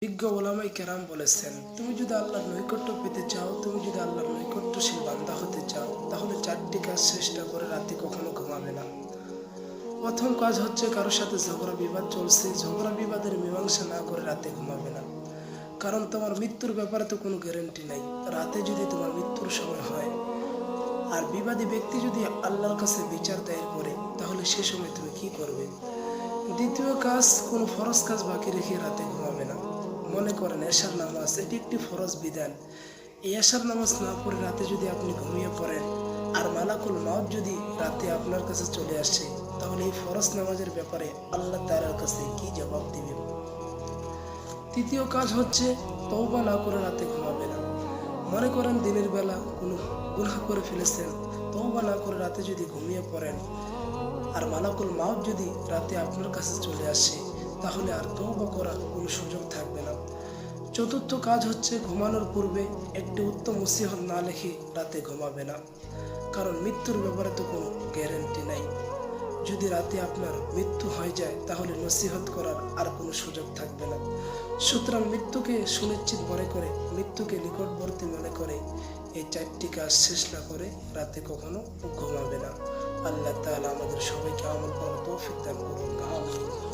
বিজ্ঞ ওলামায়ে কেরাম বলেছেন, তুমি যদি আল্লাহর নৈকট্য পেতে চাও, তুমি যদি আল্লাহর নৈকট্যশীল বান্দা হতে চাও, তাহলে 4টি কাজ চেষ্টা করে রাতে কখনো ঘুমাবে না। প্রথম কাজ হচ্ছে, কারোর সাথে ঝগড়া বিবাদ চলছে, ঝগড়া বিবাদের মীমাংসা না করে রাতে ঘুমাবে না। কারণ তোমার মৃত্যুর ব্যাপারে তো কোনো গ্যারান্টি নাই। রাতে যদি তোমার মৃত্যুর সময় হয় আর বিবাদী ব্যক্তি যদি আল্লাহর কাছে বিচার দায়ের করে, তাহলে সে সময় তুমি কি করবে? দ্বিতীয় কাজ, কোনো ফরজ কাজ বাকি রেখে রাতে ঘুমাবে না। মনে করেন এশার নামাজ, এটি একটি ফরজ বিধান। এই এশার নামাজ না পড়ে রাতে যদি আপনি ঘুমিয়ে পড়েন আর মালাকুল মাউত যদি রাতে আপনার কাছে চলে আসে, তাহলে এই ফরজ নামাজের ব্যাপারে আল্লাহ তাআলার কাছে কি জবাব দিবেন? তৃতীয় কাজ হচ্ছে, তওবা না করে রাতে ঘুমাবে না। মনে করেন দিনের বেলা কোনো গুনাহ করে ফেলেছেন, তওবা না করে রাতে যদি ঘুমিয়ে পড়েন আর মালাকুল মাউত যদি রাতে আপনার কাছে চলে আসে, তাহলে আর তওবা করার কোনো সুযোগ থাকবে না। চতুর্থ কাজ হচ্ছে, ঘুমানোর পূর্বে একটি উত্তম নসিহত না লিখে রাতে ঘুমাবে না। কারণ মৃত্যুর ব্যাপারে তো কোনো গ্যারান্টি নাই। যদি রাতে আপনার মৃত্যু হয়ে যায়, তাহলে নসিহত করার আর কোনো সুযোগ থাকবে না। সুতরাং মৃত্যুকে সুনিশ্চিত মনে করে, মৃত্যুকে নিকটবর্তী মনে করে এই 4টি কাজ শেষ না করে রাতে কখনো ঘুমাবে না। আল্লাহ তাআলা আমাদের সবাইকে আমল করার তৌফিক দান করুন। আমিন।